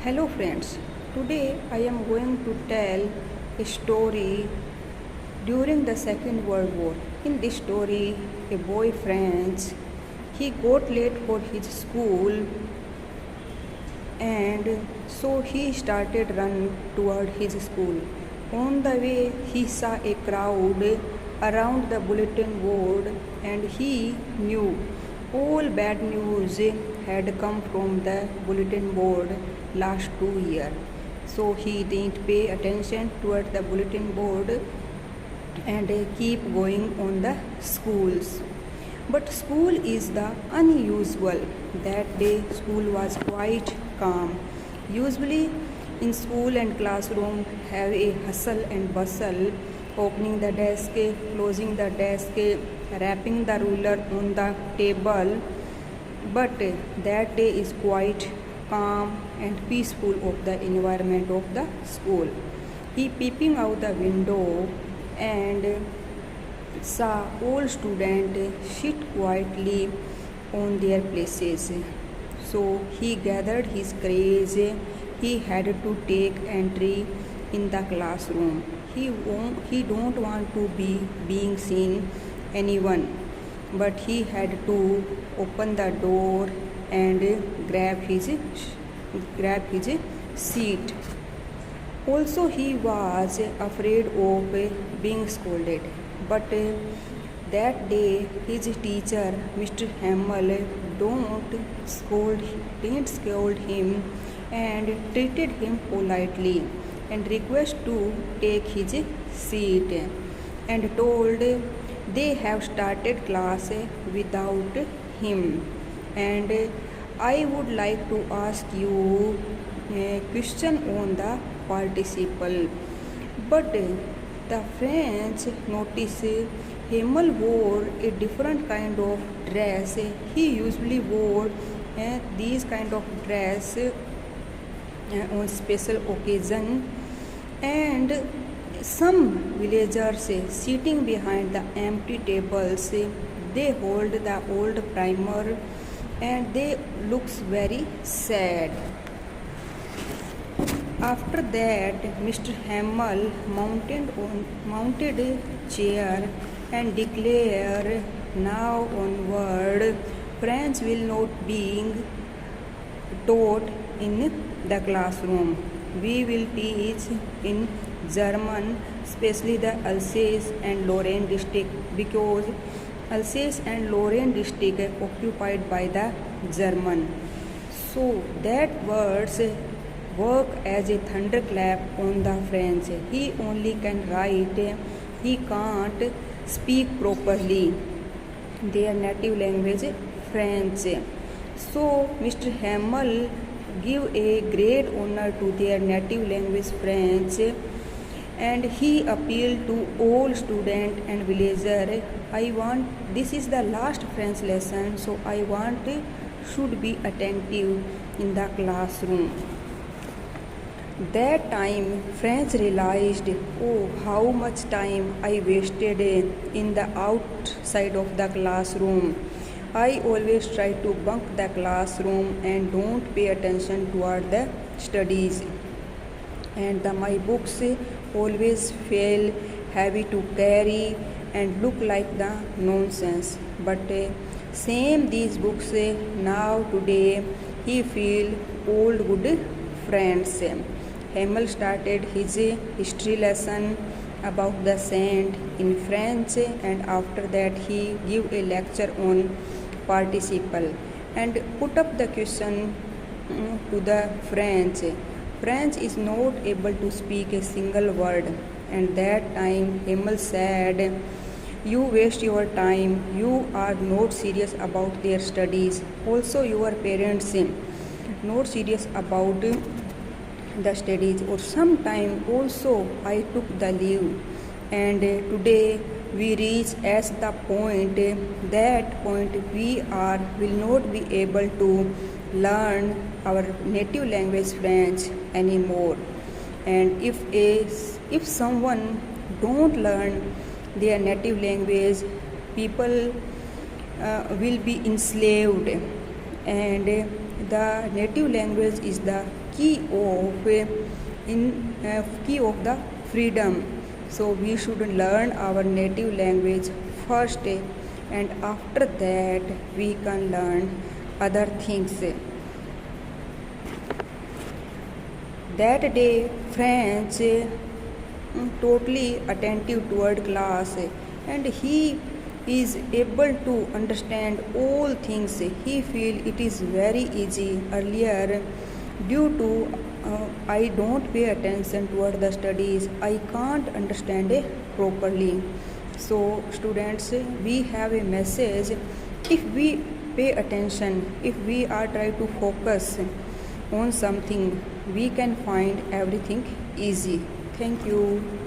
Hello friends, today I am going to tell a story during the Second World War. In this story, a boy Franz, he got late for his school and so he started run toward his school. On the way, he saw a crowd around the bulletin board and he knew all bad news had come from the bulletin board last 2 years. So he didn't pay attention toward the bulletin board and keep going on the schools. But school is the unusual. That day school was quite calm. Usually in school and classroom have a hustle and bustle, opening the desk, closing the desk, wrapping the ruler on the table. But that day is quite calm and peaceful of the environment of the school. He peeping out the window and saw all students sit quietly on their places. So he gathered his courage. He had to take entry in the classroom. He don't want to be being seen anyone, but he had to open the door and grab his seat. Also, he was afraid of being scolded, but that day his teacher, Mr. Hamill, didn't scold him and treated him politely and request to take his seat and told they have started class without him. And I would like to ask you a question on the participle. But the French noticed Himmel wore a different kind of dress. He usually wore these kind of dress on special occasion, and some villagers sitting behind the empty tables, they hold the old primer and they looks very sad. After that, Mr. Hamill mounted a chair and declared, now onward, French will not be taught in the classroom. We will teach in German, especially the Alsace and Lorraine district, because Alsace and Lorraine district are occupied by the German. So that words work as a thunderclap on the French. He only can write, he can't speak properly their native language French. So Mr. Hamill give a great honor to their native language French, and he appealed to all students and villagers. This is the last French lesson, so I want should be attentive in the classroom. That time French realized, oh, how much time I wasted in the outside of the classroom. I always try to bunk the classroom and don't pay attention toward the studies. And my books always feel heavy to carry and look like the nonsense. But same these books now today he feel old good friends. Hamill started his history lesson about the saint in French, and after that he give a lecture on participle and put up the question to the French. French is not able to speak a single word, and that time Hamill said, you waste your time, you are not serious about their studies, also your parents not serious about the studies, or sometime also I took the leave, and today we reach as the point, that point we will not be able to learn our native language French anymore. And if someone don't learn their native language, people will be enslaved, and the native language is the key of key of the freedom. So we should learn our native language first, and after that we can learn other things. That day French totally attentive toward class, and he is able to understand all things. He feel it is very easy. Earlier, due to I don't pay attention toward the studies, I can't understand it properly. So students, we have a message. If we pay attention, if we are try to focus on something, we can find everything easy. Thank you.